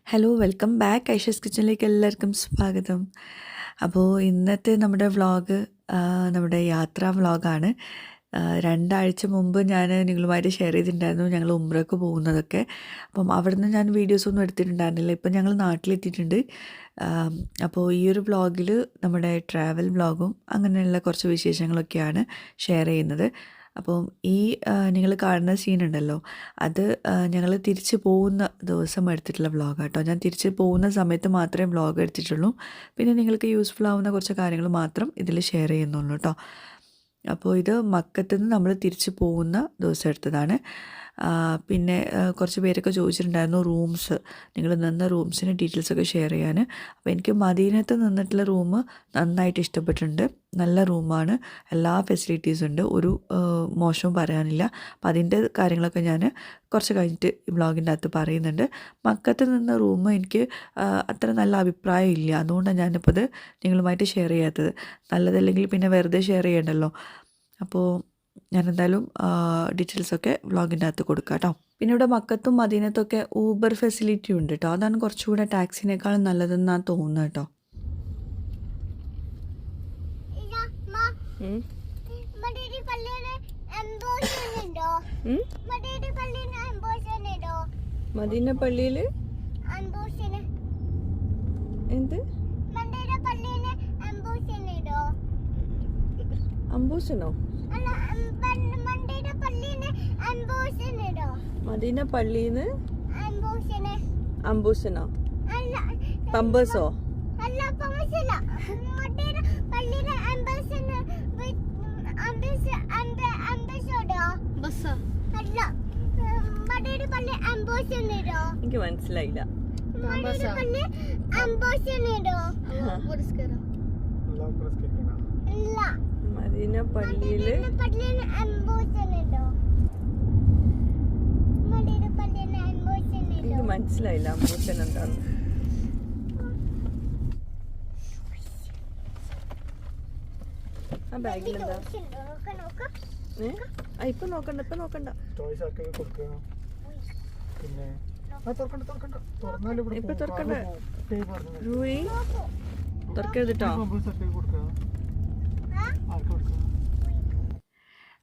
Hello welcome back Aisha's കിച്ചണിലേക്ക് എല്ലാവർക്കും സ്വാഗതം. അപ്പോൾ ഇന്നത്തെ നമ്മുടെ വ്ളോഗ് നമ്മുടെ യാത്രാ വ്ളോഗാണ്. 2 ആഴ്ച മുമ്പ് ഞാൻ നിങ്ങളുമായിട്ട് ഷെയർ ചെയ്തിട്ടുണ്ടായിരുന്നു ഞങ്ങൾ ഉംറയ്ക്ക് പോകുന്നതൊക്കെ. അപ്പം അവിടുന്ന് ഞാൻ വീഡിയോസൊന്നും എടുത്തിട്ടുണ്ടായിരുന്നില്ല. ഇപ്പം ഞങ്ങൾ നാട്ടിലെത്തിയിട്ടുണ്ട്. അപ്പോൾ ഈ ഒരു വ്ളോഗിൽ നമ്മുടെ ട്രാവൽ വ്ളോഗും അങ്ങനെയുള്ള കുറച്ച് വിശേഷങ്ങളൊക്കെയാണ് ഷെയർ ചെയ്യുന്നത്. അപ്പം ഈ നിങ്ങൾ കാണുന്ന സീനുണ്ടല്ലോ, അത് ഞങ്ങൾ തിരിച്ച് പോകുന്ന ദിവസം എടുത്തിട്ടുള്ള വ്ളോഗാട്ടോ. ഞാൻ തിരിച്ച് പോകുന്ന സമയത്ത് മാത്രമേ വ്ളോഗ് എടുത്തിട്ടുള്ളൂ. പിന്നെ നിങ്ങൾക്ക് യൂസ്ഫുൾ ആവുന്ന കുറച്ച് കാര്യങ്ങൾ മാത്രം ഇതിൽ ഷെയർ ചെയ്യുന്നുള്ളൂ കേട്ടോ. അപ്പോൾ ഇത് മക്കത്ത് നിന്ന് നമ്മൾ തിരിച്ച് പോകുന്ന ദിവസം എടുത്തതാണ്. പിന്നെ കുറച്ച് പേരൊക്കെ ചോദിച്ചിട്ടുണ്ടായിരുന്നു റൂംസ്, നിങ്ങൾ നിന്ന റൂംസിൻ്റെ ഡീറ്റെയിൽസൊക്കെ ഷെയർ ചെയ്യാൻ. അപ്പോൾ എനിക്ക് മദീനത്ത് നിന്നിട്ടുള്ള റൂം നന്നായിട്ട് ഇഷ്ടപ്പെട്ടിട്ടുണ്ട്. നല്ല റൂമാണ്, എല്ലാ ഫെസിലിറ്റീസും ഉണ്ട്, ഒരു മോശവും പറയാനില്ല. അപ്പോൾ അതിൻ്റെ കാര്യങ്ങളൊക്കെ ഞാൻ കുറച്ച് കഴിഞ്ഞിട്ട് ഈ വ്ളോഗിൻ്റെ അകത്ത് പറയുന്നുണ്ട്. മക്കത്ത് നിന്ന റൂം എനിക്ക് അത്ര നല്ല അഭിപ്രായം ഇല്ല, അതുകൊണ്ടാണ് ഞാനിപ്പോൾ ഇത് നിങ്ങളുമായിട്ട് ഷെയർ ചെയ്യാത്തത്. നല്ലതല്ലെങ്കിൽ പിന്നെ വെറുതെ ഷെയർ ചെയ്യണ്ടല്ലോ. അപ്പോൾ ഞാനെന്തായാലും ഡീറ്റെയിൽസൊക്കെ വ്ളോഗിൻ്റെ അകത്ത് കൊടുക്കാം കേട്ടോ. പിന്നെ ഇവിടെ മക്കത്തും മദീനത്തൊക്കെ ഊബർ ഫെസിലിറ്റി ഉണ്ട് കേട്ടോ. അതാണ് കുറച്ചുകൂടെ ടാക്സിനേക്കാളും നല്ലതെന്നാണ് തോന്നുന്നത് കേട്ടോ. മദീന പള്ളിയിൽ എന്ത് അമ്പൂസനോ? മദീന പള്ളിന്ന് അമ്പൂസനോ? പമ്പേഴ്സോ? എനിക്ക് മനസ്സിലായില്ല. മദീന പള്ളിയില് എനിക്ക് മനസ്സിലായില്ല അമ്പൂസൻ എന്താന്ന്. ആ ബാഗിലെന്താ? ഇപ്പൊ നോക്കണ്ട, ഇപ്പൊ നോക്കണ്ട, ഇപ്പൊ തുറക്കണ്ട. റൂയി തുറക്കരുതിട്ടോ.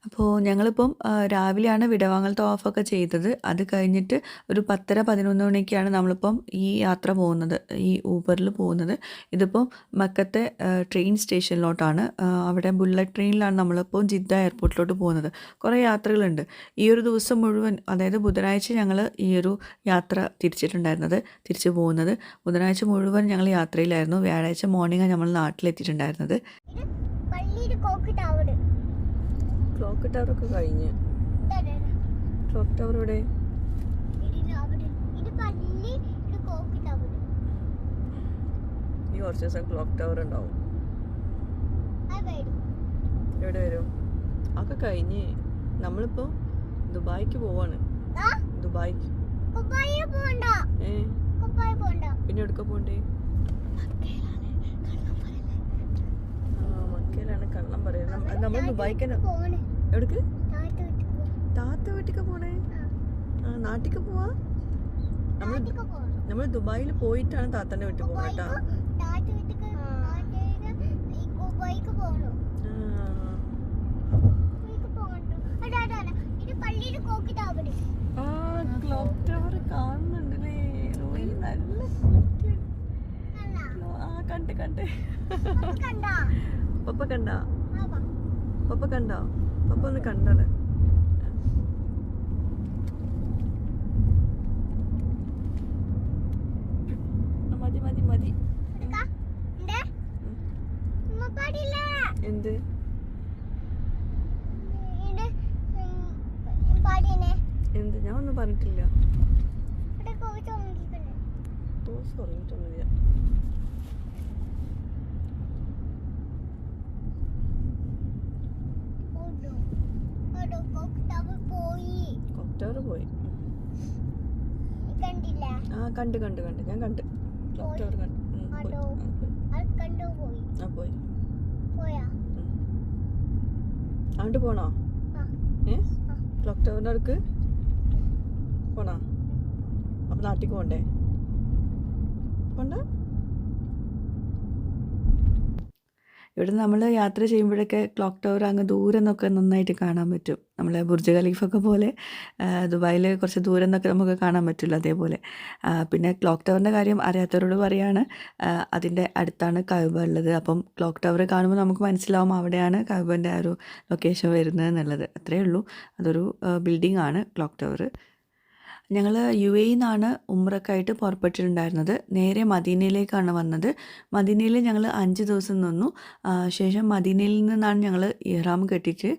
അപ്പോൾ ഞങ്ങളിപ്പം രാവിലെയാണ് വിടവാങ്ങൽ തവാഫൊക്കെ ചെയ്തത്. അത് കഴിഞ്ഞിട്ട് ഒരു 10:11 മണിക്കാണ് നമ്മളിപ്പം ഈ യാത്ര പോകുന്നത്, ഈ ഊബറിൽ പോകുന്നത്. ഇതിപ്പം മക്കത്തെ ട്രെയിൻ സ്റ്റേഷനിലോട്ടാണ്. അവിടെ ബുള്ളറ്റ് ട്രെയിനിലാണ് നമ്മളിപ്പോൾ ജിദ്ദ എയർപോർട്ടിലോട്ട് പോകുന്നത്. കുറേ യാത്രകളുണ്ട് ഈ ഒരു ദിവസം മുഴുവൻ. അതായത് ബുധനാഴ്ച ഞങ്ങൾ ഈ ഒരു യാത്ര തിരിച്ചു പോകുന്നത്. ബുധനാഴ്ച മുഴുവൻ ഞങ്ങൾ യാത്രയിലായിരുന്നു. വ്യാഴാഴ്ച മോർണിംഗാണ് നമ്മൾ നാട്ടിലെത്തിയിട്ടുണ്ടായിരുന്നത്. ക്ലോക്ക് ടവറൊക്കെ കഴിഞ്ഞ്. ക്ലോക്ക് ടവർ ഇവിടെ? ഈ കുറച്ച് ദിവസം ക്ലോക്ക് ടവർ ഉണ്ടാവും. എവിടെ വരും? ഒക്കെ കഴിഞ്ഞ് നമ്മളിപ്പോ ദുബായിക്ക് പോവാണ്. ദുബായിക്ക്. പിന്നെ എവിടക്ക പോണ്ടേ? മക്കയിലാണ് കള്ളം പറയുന്നത്. നമ്മൾ ദുബായിക്ക് എവിടക്ക്? താത്ത വീട്ടിക്ക് പോണേ? നാട്ടിക്ക് പോവാ? നമ്മൾ ദുബായിൽ പോയിട്ടാണ് താത്തന്റെ വീട്ടിൽ പോകുന്നത് കേട്ടോ. ക്ലോക്ക് ടവർ കാണുന്നുണ്ടല്ലേ? നല്ല കണ്ട് പപ്പ കണ്ടോ? പപ്പ ഒന്ന് കണ്ടാണ്. മതി എന്ത്? എന്ത്? ഞാൻ ഒന്നും പറഞ്ഞിട്ടില്ല. ഉറങ്ങിട്ടൊന്നുമില്ല. ടവർ പോയി. കണ്ട് ഞാൻ കണ്ട്. ക്ലോക്ക് ടവർ കണ്ട്. പോയി. അങ്ങോട്ട് പോണോ? ക്ലോക്ക് ടവറിൻ്റെ അടുക്ക് പോണോ? അപ്പം നാട്ടിൽ പോകണ്ടേ? കൊണ്ട് ഇവിടെ നമ്മൾ യാത്ര ചെയ്യുമ്പോഴൊക്കെ ക്ലോക്ക് ടവർ അങ്ങ് ദൂരെ നിന്നൊക്കെ നന്നായിട്ട് കാണാൻ പറ്റും. നമ്മളെ ബുർജ് ഖലീഫൊക്കെ പോലെ ദുബായിൽ കുറച്ച് ദൂരെ നിന്നൊക്കെ നമുക്ക് കാണാൻ പറ്റുമല്ലോ അതേപോലെ. പിന്നെ ക്ലോക്ക് ടവറിൻ്റെ കാര്യം അറിയാത്തവരോട് പറയുകയാണ്, അതിൻ്റെ അടുത്താണ് കഅബ ഉള്ളത്. അപ്പം ക്ലോക്ക് ടവർ കാണുമ്പോൾ നമുക്ക് മനസ്സിലാവും അവിടെയാണ് കഅബൻ്റെ ആ ഒരു ലൊക്കേഷൻ വരുന്നത് എന്നുള്ളത്. അത്രയേ ഉള്ളൂ. അതൊരു ബിൽഡിംഗ് ആണ് ക്ലോക്ക് ടവർ. ഞങ്ങൾ UAE-ന്നാണ് ഉംറയ്ക്കായിട്ട് പുറപ്പെട്ടിട്ടുണ്ടായിരുന്നത്. നേരെ മദീനയിലേക്കാണ് വന്നത്. മദീനയിൽ ഞങ്ങൾ 5 ദിവസം നിന്നു. ശേഷം മദീനയിൽ നിന്നാണ് ഞങ്ങൾ ഇഹ്റാം കെട്ടിയിട്ട്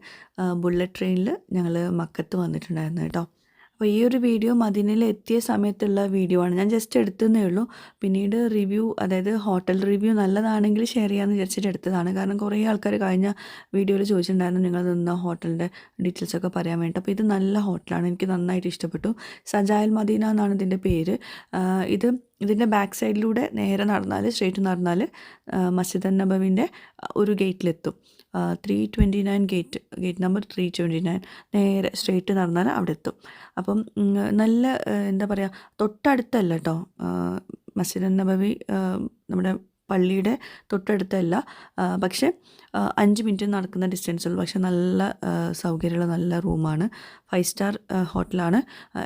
ബുള്ളറ്റ് ട്രെയിനിൽ ഞങ്ങൾ മക്കത്ത് വന്നിട്ടുണ്ടായിരുന്നത് കേട്ടോ. അപ്പോൾ ഈ ഒരു വീഡിയോ മദീനയിൽ എത്തിയ സമയത്തുള്ള വീഡിയോ ആണ്. ഞാൻ ജസ്റ്റ് എടുത്തതേ ഉള്ളൂ. പിന്നീട് റിവ്യൂ, അതായത് ഹോട്ടൽ റിവ്യൂ നല്ലതാണെങ്കിൽ ഷെയർ ചെയ്യാമെന്ന് വിചാരിച്ചിട്ട് എടുത്തതാണ്. കാരണം കുറേ ആൾക്കാർ കഴിഞ്ഞ വീഡിയോയിൽ ചോദിച്ചിട്ടുണ്ടായിരുന്നു നിങ്ങൾ നിന്ന ഹോട്ടലിൻ്റെ ഡീറ്റെയിൽസൊക്കെ പറയാൻ വേണ്ടിയിട്ട്. അപ്പോൾ ഇത് നല്ല ഹോട്ടലാണ്, എനിക്ക് നന്നായിട്ട് ഇഷ്ടപ്പെട്ടു. സജായൽ മദീന എന്നാണ് ഇതിൻ്റെ പേര്. ഇതിൻ്റെ ബാക്ക് സൈഡിലൂടെ നേരെ നടന്നാൽ, സ്ട്രേറ്റ് നടന്നാൽ മസ്ജിദ് അൻ നബവിൻ്റെ ഒരു ഗേറ്റിലെത്തും. 329 ഗേറ്റ് നമ്പർ 329. നേരെ സ്ട്രേറ്റ് നടന്നാൽ അവിടെ എത്തും. അപ്പം നല്ല എന്താ പറയുക, തൊട്ടടുത്തല്ല കേട്ടോ മസ്ജിദ് അൻ നബവി, നമ്മുടെ പള്ളിയുടെ തൊട്ടടുത്തല്ല. പക്ഷേ 5 മിനിറ്റ് നടക്കുന്ന ഡിസ്റ്റൻസുള്ളൂ. പക്ഷേ നല്ല സൗകര്യമുള്ള നല്ല റൂമാണ്. 5 സ്റ്റാർ ഹോട്ടലാണ്.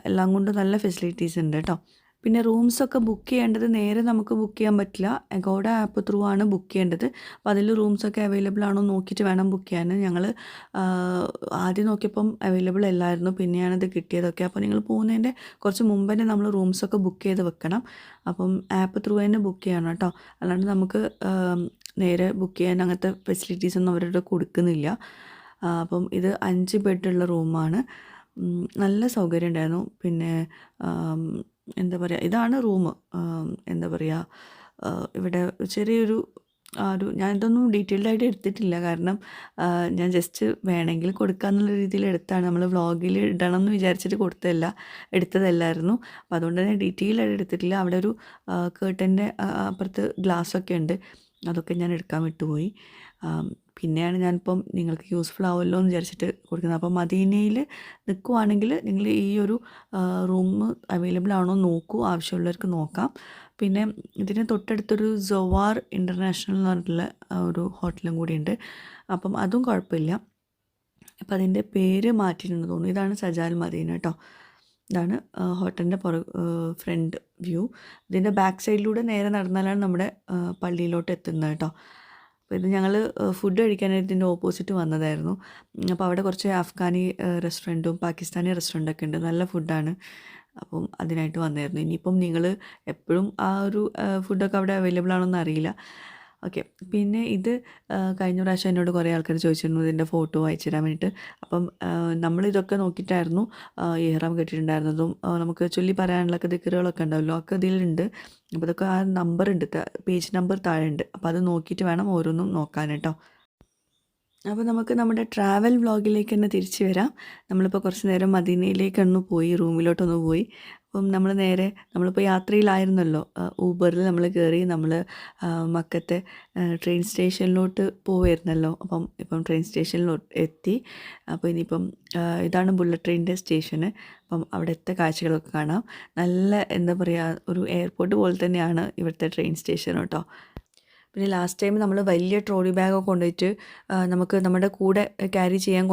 എല്ലാം കൊണ്ടും നല്ല ഫെസിലിറ്റീസ് ഉണ്ട് കേട്ടോ. പിന്നെ റൂംസൊക്കെ ബുക്ക് ചെയ്യേണ്ടത് നേരെ നമുക്ക് ബുക്ക് ചെയ്യാൻ പറ്റില്ല. അഗോഡ ആപ്പ് ത്രൂ ആണ് ബുക്ക് ചെയ്യേണ്ടത്. അപ്പോൾ അതിൽ റൂംസൊക്കെ അവൈലബിൾ ആണോ നോക്കിയിട്ട് വേണം ബുക്ക് ചെയ്യാൻ. ഞങ്ങൾ ആദ്യം നോക്കിയപ്പം അവൈലബിൾ അല്ലായിരുന്നു, പിന്നെയാണ് ഇത് കിട്ടിയതൊക്കെ. അപ്പോൾ നിങ്ങൾ പോകുന്നതിൻ്റെ കുറച്ച് മുമ്പ് തന്നെ നമ്മൾ റൂംസൊക്കെ ബുക്ക് ചെയ്ത് വെക്കണം. അപ്പം ആപ്പ് ത്രൂ തന്നെ ബുക്ക് ചെയ്യണം കേട്ടോ. അല്ലാണ്ട് നമുക്ക് നേരെ ബുക്ക് ചെയ്യാൻ അങ്ങനത്തെ ഫെസിലിറ്റീസൊന്നും അവരുടെ കൊടുക്കുന്നില്ല. അപ്പം ഇത് 5 ബെഡുള്ള റൂമാണ്. നല്ല സൗകര്യം ഉണ്ടായിരുന്നു. പിന്നെ എന്താ പറയുക, ഇതാണ് റൂം. എന്താ പറയുക, ഇവിടെ ചെറിയൊരു ഞാൻ ഇതൊന്നും ഡീറ്റെയിൽഡായിട്ട് എടുത്തിട്ടില്ല. കാരണം ഞാൻ ജസ്റ്റ് വേണമെങ്കിൽ കൊടുക്കാമെന്നുള്ള രീതിയിൽ എടുത്താണ്. നമ്മൾ വ്ളോഗിൽ ഇടണം എന്ന് വിചാരിച്ചിട്ട് എടുത്തതല്ലായിരുന്നു. അപ്പോൾ അതുകൊണ്ട് തന്നെ ഡീറ്റെയിൽ ആയിട്ട് എടുത്തിട്ടില്ല. അവിടെ ഒരു കേർട്ടൻ്റെ അപ്പുറത്ത് ഗ്ലാസ്സൊക്കെ ഉണ്ട്, അതൊക്കെ ഞാൻ എടുക്കാൻ വിട്ടുപോയി. പിന്നെയാണ് ഞാനിപ്പം നിങ്ങൾക്ക് യൂസ്ഫുൾ ആവുമല്ലോ എന്ന് വിചാരിച്ചിട്ട് കൊടുക്കുന്നത്. അപ്പോൾ മദീനയിൽ നിൽക്കുവാണെങ്കിൽ നിങ്ങൾ ഈ ഒരു റൂം അവൈലബിൾ ആണോ നോക്കൂ, ആവശ്യമുള്ളവർക്ക് നോക്കാം. പിന്നെ ഇതിന് തൊട്ടടുത്തൊരു സൊവാർ ഇൻ്റർനാഷണൽ എന്ന് പറഞ്ഞിട്ടുള്ള ഒരു ഹോട്ടലും കൂടിയുണ്ട്. അപ്പം അതും കുഴപ്പമില്ല. അപ്പം അതിൻ്റെ പേര് മാറ്റിയിട്ടുണ്ടെന്ന് തോന്നുന്നു. ഇതാണ് സജാൽ മദീന കേട്ടോ. ഇതാണ് ഹോട്ടലിൻ്റെ ഫ്രണ്ട് വ്യൂ. ഇതിൻ്റെ ബാക്ക് സൈഡിലൂടെ നേരെ നടന്നാലാണ് നമ്മുടെ പള്ളിയിലോട്ട് എത്തുന്നത് കേട്ടോ. അപ്പോൾ ഇത് ഞങ്ങൾ ഫുഡ് കഴിക്കാനായിട്ട് ഇതിൻ്റെ ഓപ്പോസിറ്റ് വന്നതായിരുന്നു. അപ്പോൾ അവിടെ കുറച്ച് അഫ്ഗാനി റെസ്റ്റോറൻറ്റും പാകിസ്ഥാനി റെസ്റ്റോറൻറ്റൊക്കെ ഉണ്ട്. നല്ല ഫുഡാണ്. അപ്പം അതിനായിട്ട് വന്നായിരുന്നു. ഇനിയിപ്പം നിങ്ങൾ എപ്പോഴും ആ ഒരു ഫുഡൊക്കെ അവിടെ അവൈലബിൾ ആണോന്ന് അറിയില്ല. ഓക്കെ. പിന്നെ ഇത് കഴിഞ്ഞ പ്രാവശ്യം എന്നോട് കുറേ ആൾക്കാർ ചോദിച്ചിരുന്നു ഇതിൻ്റെ ഫോട്ടോ അയച്ചു തരാൻ വേണ്ടിയിട്ട്. അപ്പം നമ്മളിതൊക്കെ നോക്കിയിട്ടായിരുന്നു ഇഹ്റാം കെട്ടിയിട്ടുണ്ടായിരുന്നതും. നമുക്ക് ചൊല്ലി പറയാനുള്ള ദിക്റുകളൊക്കെ ഉണ്ടാവുമല്ലോ, ഒക്കെ ഇതിലുണ്ട്. അപ്പോൾ അതൊക്കെ ആ നമ്പർ ഉണ്ട്, പേജ് നമ്പർ താഴെ ഉണ്ട്. അപ്പോൾ അത് നോക്കിയിട്ട് വേണം ഓരോന്നും നോക്കാൻ കേട്ടോ. അപ്പോൾ നമുക്ക് നമ്മുടെ ട്രാവൽ വ്ളോഗിലേക്ക് തന്നെ തിരിച്ചു വരാം. നമ്മളിപ്പോൾ കുറച്ച് നേരം മദീനയിലേക്കൊന്ന് പോയി, റൂമിലോട്ടൊന്ന് പോയി. അപ്പം നമ്മളിപ്പോൾ യാത്രയിലായിരുന്നല്ലോ. ഊബറിൽ നമ്മൾ കയറി നമ്മൾ മക്കത്തെ ട്രെയിൻ സ്റ്റേഷനിലോട്ട് പോവായിരുന്നല്ലോ. ഇപ്പം ട്രെയിൻ സ്റ്റേഷനിലോട്ട് എത്തി. അപ്പോൾ ഇനിയിപ്പം ഇതാണ് ബുള്ളറ്റ് ട്രെയിനിൻ്റെ സ്റ്റേഷന്. അപ്പം അവിടുത്തെ കാഴ്ചകളൊക്കെ കാണാം. നല്ല എന്താ പറയുക, ഒരു എയർപോർട്ട് പോലെ തന്നെയാണ് ഇവിടുത്തെ ട്രെയിൻ സ്റ്റേഷൻ കേട്ടോ. പിന്നെ ലാസ്റ്റ് ടൈം നമ്മൾ വലിയ ട്രോളി ബാഗൊക്കെ കൊണ്ടുപോയിട്ട് നമുക്ക് നമ്മുടെ കൂടെ ക്യാരി ചെയ്യാൻ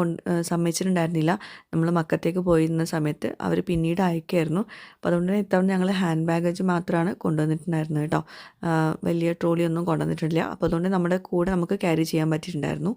സമ്മതിച്ചിട്ടുണ്ടായിരുന്നില്ല. നമ്മൾ മക്കത്തേക്ക് പോയിരുന്ന സമയത്ത് അവർ പിന്നീട് അയക്കുമായിരുന്നു. അപ്പോൾ അതുകൊണ്ട് തന്നെ ഇത്തവണ ഞങ്ങൾ ഹാൻഡ് ബാഗേജ് മാത്രമാണ് കൊണ്ടുവന്നിട്ടുണ്ടായിരുന്നത് കേട്ടോ. വലിയ ട്രോളിയൊന്നും കൊണ്ടുവന്നിട്ടില്ല. അപ്പോൾ അതുകൊണ്ട് നമ്മുടെ കൂടെ നമുക്ക് ക്യാരി ചെയ്യാൻ പറ്റിയിട്ടുണ്ടായിരുന്നു.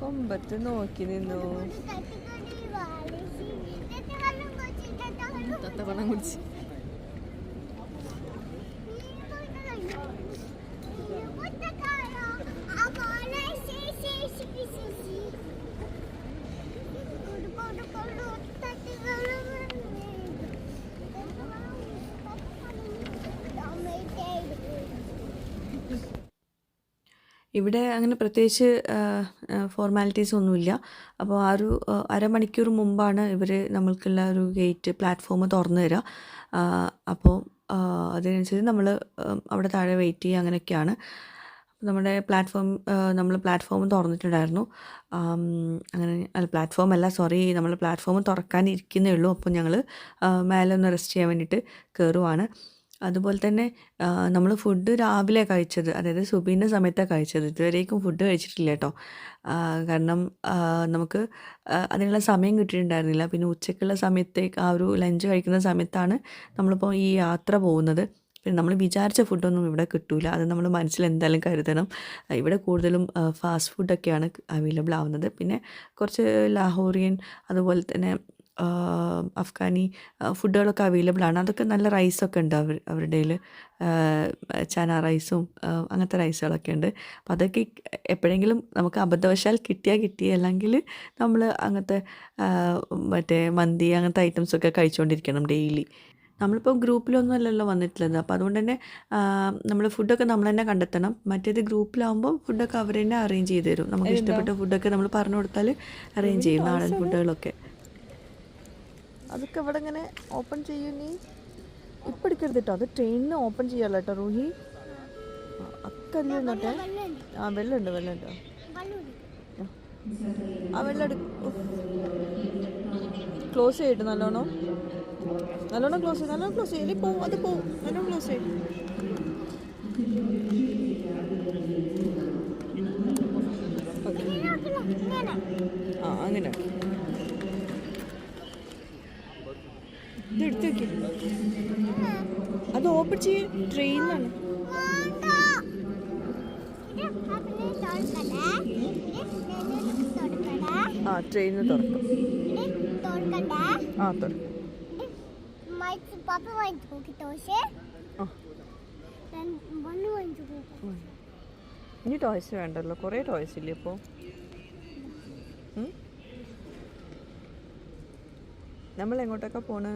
കൊമ്പത്ത് നോക്കി നിന്നു. വെള്ളം കുടിച്ച് ഇവിടെ അങ്ങനെ പ്രത്യേകിച്ച് ഫോർമാലിറ്റീസ് ഒന്നുമില്ല. അപ്പോൾ ആ ഒരു അരമണിക്കൂർ മുമ്പാണ് ഇവർ നമ്മൾക്കുള്ള ഒരു ഗേറ്റ് പ്ലാറ്റ്ഫോം തുറന്നു തരിക. അപ്പോൾ അതിനനുസരിച്ച് നമ്മൾ അവിടെ താഴെ വെയിറ്റ് ചെയ്യുക, അങ്ങനെയൊക്കെയാണ്. നമ്മുടെ നമ്മൾ പ്ലാറ്റ്ഫോം തുറന്നിട്ടുണ്ടായിരുന്നു. അങ്ങനെ അല്ല, പ്ലാറ്റ്ഫോം അല്ല, സോറി, നമ്മൾ പ്ലാറ്റ്ഫോം തുറക്കാനിരിക്കുന്നേ ഉള്ളൂ. അപ്പോൾ ഞങ്ങൾ മേലെ ഒന്ന് റെസ്റ്റ് ചെയ്യാൻ വേണ്ടിയിട്ട് കയറുവാണ്. അതുപോലെ തന്നെ നമ്മൾ ഫുഡ് രാവിലെ കഴിച്ചത്, അതായത് സുബീൻ്റെ സമയത്താണ് കഴിച്ചത്. ഇതുവരേക്കും ഫുഡ് കഴിച്ചിട്ടില്ല കേട്ടോ. കാരണം നമുക്ക് അതിനുള്ള സമയം കിട്ടിയിട്ടുണ്ടായിരുന്നില്ല. പിന്നെ ഉച്ചയ്ക്കുള്ള സമയത്തേക്ക് ആ ഒരു ലഞ്ച് കഴിക്കുന്ന സമയത്താണ് നമ്മളിപ്പോൾ ഈ യാത്ര പോകുന്നത്. പിന്നെ നമ്മൾ വിചാരിച്ച ഫുഡൊന്നും ഇവിടെ കിട്ടില്ല. അത് നമ്മൾ മനസ്സിൽ എന്തായാലും കരുതണം. ഇവിടെ കൂടുതലും ഫാസ്റ്റ് ഫുഡൊക്കെയാണ് അവൈലബിൾ ആവുന്നത്. പിന്നെ കുറച്ച് ലാഹോറിയൻ, അതുപോലെ തന്നെ അഫ്ഗാനി ഫുഡുകളൊക്കെ അവൈലബിൾ ആണ്. അതൊക്കെ നല്ല റൈസൊക്കെ ഉണ്ട് അവരുടെ കയ്യിൽ. ചന റൈസും അങ്ങനത്തെ റൈസുകളൊക്കെ ഉണ്ട്. അപ്പോൾ അതൊക്കെ എപ്പോഴെങ്കിലും നമുക്ക് അബദ്ധവശാൽ കിട്ടി, അല്ലെങ്കിൽ നമ്മൾ അങ്ങനത്തെ മറ്റേ മന്തി അങ്ങനത്തെ ഐറ്റംസൊക്കെ കഴിച്ചുകൊണ്ടിരിക്കണം ഡെയിലി. നമ്മളിപ്പോൾ ഗ്രൂപ്പിലൊന്നും അല്ലല്ലോ വന്നിട്ടുള്ളത്. അപ്പോൾ അതുകൊണ്ട് തന്നെ നമ്മൾ ഫുഡൊക്കെ നമ്മൾ തന്നെ കണ്ടെത്തണം. മറ്റേത് ഗ്രൂപ്പിലാവുമ്പോൾ ഫുഡൊക്കെ അവർ തന്നെ അറേഞ്ച് ചെയ്ത് തരും. നമുക്ക് ഇഷ്ടപ്പെട്ട ഫുഡൊക്കെ നമ്മൾ പറഞ്ഞു കൊടുത്താൽ അറേഞ്ച് ചെയ്യും, നാടൻ ഫുഡുകളൊക്കെ. അതൊക്കെ ഇവിടെ ഇങ്ങനെ ഓപ്പൺ ചെയ്യൂ. നീ ഇപ്പം എടുക്കരുത് കേട്ടോ, അത് ട്രെയിനിന് ഓപ്പൺ ചെയ്യാമല്ലോ കേട്ടോ റൂഹി. അക്കല്ലോട്ടെ. ആ വെള്ളമുണ്ട്. ആ വെള്ളം ക്ലോസ് ചെയ്തിട്ട് നല്ലോണം ക്ലോസ് ചെയ്യും. ഇനി പോവും, അത് പോവും. നല്ലോണം ക്ലോസ് ചെയ്യും. ആ അങ്ങനെ ഇതെടുത്ത് വെക്കും. അത് ഓപ്പൺ ചെയ്യും. ട്രെയിനിലാണ്. ആ ട്രെയിനിൽ തുറക്കും. ആ തുറക്കും. ഇനി ടോയ്സ് വേണ്ടല്ലോ, കുറേ ടോയ്സ് ഇല്ലേ ഇപ്പോൾ? നമ്മൾ എങ്ങോട്ടൊക്കെ പോണ്?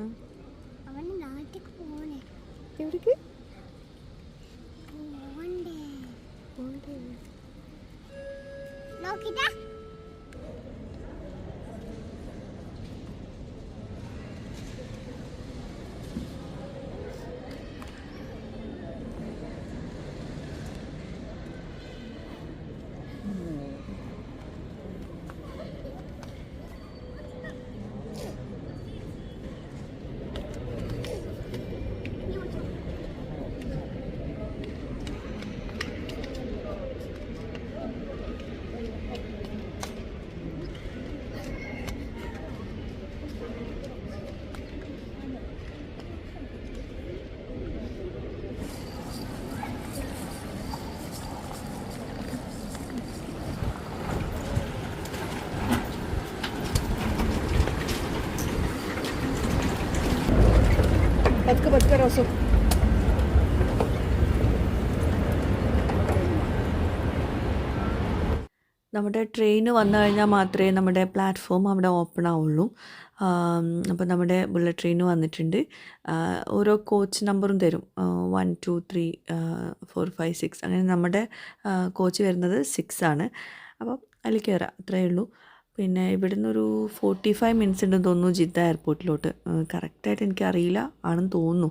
എവിടേക്ക്? പതുക്കെ റോസും. നമ്മുടെ ട്രെയിൻ വന്നു കഴിഞ്ഞാൽ മാത്രമേ നമ്മുടെ പ്ലാറ്റ്ഫോം അവിടെ ഓപ്പൺ ആവുള്ളൂ. അപ്പോൾ നമ്മുടെ ബുള്ളറ്റ് ട്രെയിൻ വന്നിട്ടുണ്ട്. ഓരോ കോച്ച് നമ്പറും തരും. 1 2 3 4 5 6 അങ്ങനെ നമ്മുടെ കോച്ച് വരുന്നത് 6 ആണ്. അപ്പം അതിൽ കയറാം, അത്രയേ ഉള്ളൂ. പിന്നെ ഇവിടുന്ന് ഒരു 45 മിനിറ്റ്സ് ഉണ്ടെന്ന് തോന്നുന്നു ജിദ്ദ എയർപോർട്ടിലോട്ട്. കറക്റ്റായിട്ട് എനിക്കറിയില്ല, ആണെന്ന് തോന്നുന്നു.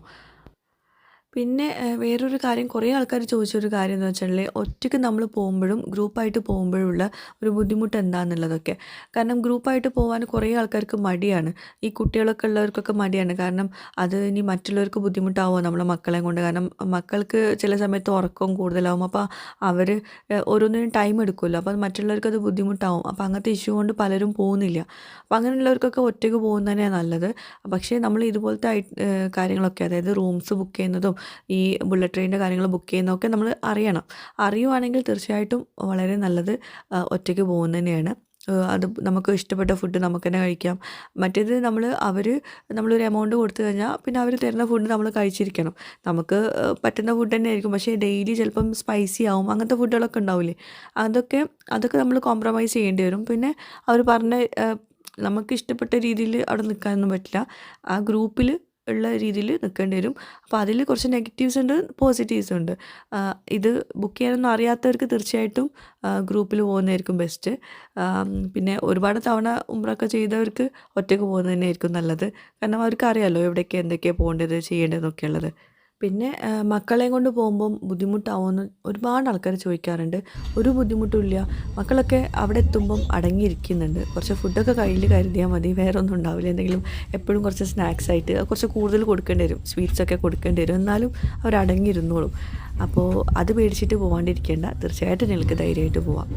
പിന്നെ വേറൊരു കാര്യം, കുറേ ആൾക്കാർ ചോദിച്ചൊരു കാര്യം എന്ന് വെച്ചാൽ ഒറ്റയ്ക്ക് നമ്മൾ പോകുമ്പോഴും ഗ്രൂപ്പായിട്ട് പോകുമ്പോഴുള്ള ഒരു ബുദ്ധിമുട്ട് എന്താണെന്നുള്ളതൊക്കെ. കാരണം ഗ്രൂപ്പായിട്ട് പോകാൻ കുറേ ആൾക്കാർക്ക് മടിയാണ്. ഈ കുട്ടികളൊക്കെ ഉള്ളവർക്കൊക്കെ മടിയാണ്. കാരണം അത് ഇനി മറ്റുള്ളവർക്ക് ബുദ്ധിമുട്ടാവുമോ നമ്മളെ മക്കളെ കൊണ്ട്. കാരണം മക്കൾക്ക് ചില സമയത്ത് ഉറക്കവും കൂടുതലാവും. അപ്പോൾ അവർ ഓരോന്നിനും ടൈം എടുക്കുമല്ലോ. അപ്പോൾ മറ്റുള്ളവർക്ക് അത് ബുദ്ധിമുട്ടാവും. അപ്പോൾ അങ്ങനത്തെ ഇഷ്യൂ കൊണ്ട് പലരും പോകുന്നില്ല. അപ്പോൾ അങ്ങനെയുള്ളവർക്കൊക്കെ ഒറ്റയ്ക്ക് പോകുന്നതന്നെയാണ് നല്ലത്. പക്ഷേ നമ്മൾ ഇതുപോലത്തെ കാര്യങ്ങളൊക്കെ, അതായത് റൂംസ് ബുക്ക് ചെയ്യുന്നതും ഈ ബുള്ളറ്റ് ട്രെയിനിൻ്റെ കാര്യങ്ങൾ ബുക്ക് ചെയ്യുന്നതൊക്കെ നമ്മൾ അറിയുവാണെങ്കിൽ തീർച്ചയായിട്ടും വളരെ നല്ലത് ഒറ്റയ്ക്ക് പോകുന്നത് തന്നെയാണ്. അത് നമുക്ക് ഇഷ്ടപ്പെട്ട ഫുഡ് നമുക്ക് തന്നെ കഴിക്കാം. മറ്റേത് നമ്മളൊരു എമൗണ്ട് കൊടുത്തു കഴിഞ്ഞാൽ പിന്നെ അവർ തരുന്ന ഫുഡ് നമ്മൾ കഴിച്ചിരിക്കണം. നമുക്ക് പറ്റുന്ന ഫുഡ് തന്നെ ആയിരിക്കും. പക്ഷേ ഡെയിലി ചിലപ്പം സ്പൈസി ആവും, അങ്ങനത്തെ ഫുഡുകളൊക്കെ ഉണ്ടാവില്ലേ, അതൊക്കെ നമ്മൾ കോംപ്രമൈസ് ചെയ്യേണ്ടി വരും. പിന്നെ അവർ പറഞ്ഞ നമുക്ക് ഇഷ്ടപ്പെട്ട രീതിയിൽ അവിടെ നിൽക്കാനൊന്നും പറ്റില്ല. ആ ഗ്രൂപ്പിൽ ഉള്ള രീതിയിൽ നിൽക്കേണ്ടി വരും. അപ്പോൾ അതിൽ കുറച്ച് നെഗറ്റീവ്സ് ഉണ്ട്, പോസിറ്റീവ്സ് ഉണ്ട്. ഇത് ബുക്ക് ചെയ്യാനൊന്നും അറിയാത്തവർക്ക് തീർച്ചയായിട്ടും ഗ്രൂപ്പിൽ പോകുന്നതായിരിക്കും ബെസ്റ്റ്. പിന്നെ ഒരുപാട് തവണ ഉംറയൊക്കെ ചെയ്തവർക്ക് ഒറ്റയ്ക്ക് പോകുന്നത് തന്നെയായിരിക്കും നല്ലത്. കാരണം അവർക്ക് അറിയാമല്ലോ എവിടേക്ക് എന്തൊക്കെയാണ് പോകേണ്ടത് ചെയ്യേണ്ടതെന്നൊക്കെ ഉള്ളത്. പിന്നെ മക്കളെയും കൊണ്ട് പോകുമ്പം ബുദ്ധിമുട്ടാവുമെന്ന് ഒരുപാട് ആൾക്കാർ ചോദിക്കാറുണ്ട്. ഒരു ബുദ്ധിമുട്ടുമില്ല. മക്കളൊക്കെ അവിടെ എത്തുമ്പം അടങ്ങിയിരിക്കുന്നുണ്ട്. കുറച്ച് ഫുഡൊക്കെ കയ്യിൽ കരുതിയാൽ മതി, വേറെ ഒന്നും ഉണ്ടാവില്ല. എന്തെങ്കിലും എപ്പോഴും കുറച്ച് സ്നാക്സ് ആയിട്ട് കുറച്ച് കൂടുതൽ കൊടുക്കേണ്ടി വരും, സ്വീറ്റ്സൊക്കെ കൊടുക്കേണ്ടി വരും. എന്നാലും അവർ അടങ്ങിയിരുന്നോളും. അപ്പോൾ അത് പേടിച്ചിട്ട് പോകാണ്ടിരിക്കേണ്ട, തീർച്ചയായിട്ടും നിങ്ങൾക്ക് ധൈര്യമായിട്ട് പോവാം.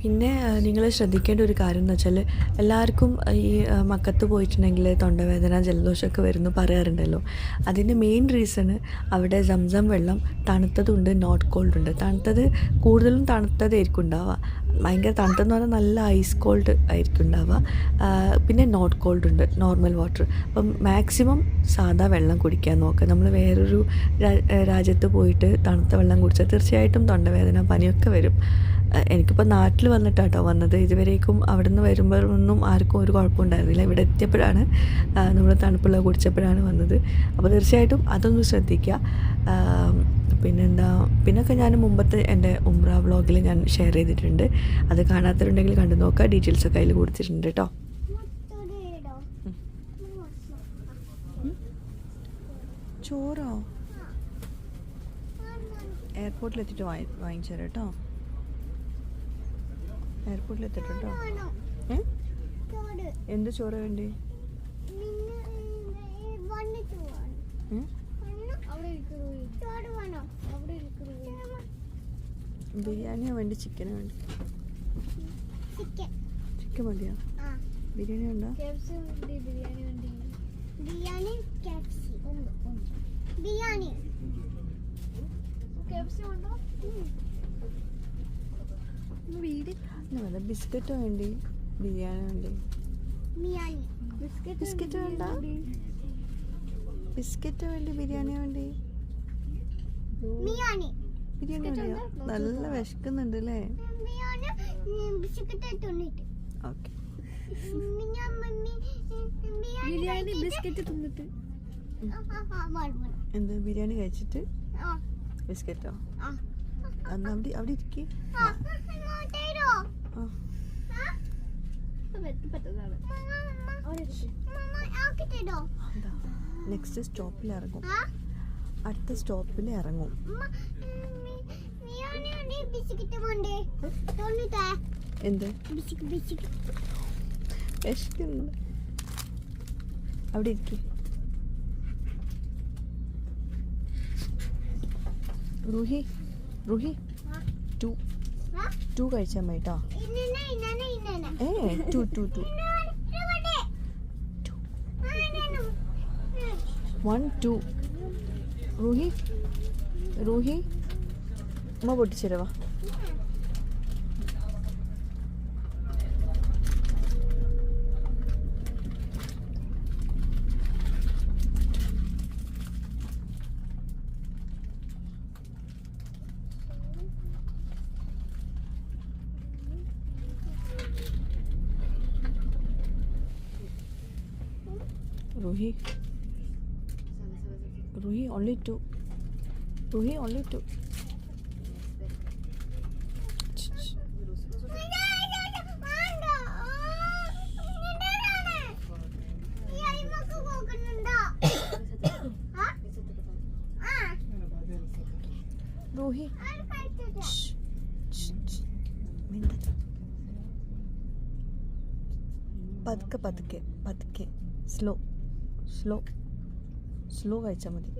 പിന്നെ നിങ്ങൾ ശ്രദ്ധിക്കേണ്ട ഒരു കാര്യം എന്ന് വെച്ചാൽ എല്ലാവർക്കും ഈ മക്കത്ത് പോയിട്ടുണ്ടെങ്കിൽ തൊണ്ടവേദന ജലദോഷമൊക്കെ വരുന്നു പറയാറുണ്ടല്ലോ. അതിൻ്റെ മെയിൻ റീസണ് അവിടെ സംസം വെള്ളം തണുത്തതുണ്ട്, നോട്ട് കോൾഡ് ഉണ്ട്. തണുത്തത് കൂടുതലും തണുത്തതായിരിക്കും ഉണ്ടാവുക. ഭയങ്കര തണുത്തെന്ന് പറഞ്ഞാൽ നല്ല ഐസ് കോൾഡ് ആയിരിക്കും ഉണ്ടാവുക. പിന്നെ നോട്ട് കോൾഡ് ഉണ്ട്, നോർമൽ വാട്ടർ. അപ്പം മാക്സിമം സാധാ വെള്ളം കുടിക്കാൻ നോക്കുക. നമ്മൾ വേറൊരു രാജ്യത്ത് പോയിട്ട് തണുത്ത വെള്ളം കുടിച്ചാൽ തീർച്ചയായിട്ടും തൊണ്ടവേദന പനിയൊക്കെ വരും. എനിക്കിപ്പോൾ നാട്ടിൽ വന്നിട്ടാട്ടോ വന്നത്. ഇതുവരേക്കും അവിടെ നിന്ന് വരുമ്പോഴൊന്നും ആർക്കും ഒരു കുഴപ്പമുണ്ടായിരുന്നില്ല. ഇവിടെ എത്തിയപ്പോഴാണ് നമ്മൾ തണുപ്പുള്ള കുടിച്ചപ്പോഴാണ് വന്നത്. അപ്പോൾ തീർച്ചയായിട്ടും അതൊന്ന് ശ്രദ്ധിക്കുക. പിന്നൊക്കെ ഞാൻ മുമ്പത്തെ എൻ്റെ ഉംറ വ്ളോഗിൽ ഞാൻ ഷെയർ ചെയ്തിട്ടുണ്ട്. അത് കാണാത്തവരുണ്ടെങ്കിൽ കണ്ടു നോക്കുക. ഡീറ്റെയിൽസൊക്കെ അതിൽ കൊടുത്തിട്ടുണ്ട് കേട്ടോ. ചോറോ? എയർപോർട്ടിലെത്തിയിട്ട് വാങ്ങിച്ചു തരാം കേട്ടോ. എയർപോർട്ടിലെത്തിട്ടോ. എന്ത് ചോറ് വേണ്ടി? ബിരിയാണിയോ വേണ്ടി ചിക്കനോ വേണ്ടി? ചിക്കൻ മതിയോ? ബിരിയാണി ഉണ്ടോ? ബിസ്ക്കറ്റ് വേണ്ടി? ബിരിയാണി വേണ്ടി? ബിസ്ക്കറ്റ് വേണ്ട? ബിസ്ക്കറ്റ് വേണ്ടി? ബിരിയാണി വേണ്ടി? ബിരിയാണി വേണ്ടിയോ? നല്ല വിശക്കുന്നുണ്ട് അല്ലേ? ഓക്കെ. എന്ത് ബിരിയാണി കഴിച്ചിട്ട് ബിസ്ക്കറ്റോ? എന്നാ അവിടെ ഇരിക്കേ. നെക്സ്റ്റ് സ്റ്റോപ്പിൽ ഇറങ്ങും. അടുത്ത സ്റ്റോപ്പിൽ ഇറങ്ങും. എന്ത് വിശക്കുന്നു? അവിടെ ഇരിക്കേ. റൂഹി 2 കഴിച്ചാൽ മതി കേട്ടോ. 2 1 2. റൂഹി ഉമ്മ പൊട്ടിച്ചേരവാ. Ruhi, only 2. Ruhi, only 2. Ruhi. പതുക്കെ സ്ലോ കഴിച്ചാൽ മതി.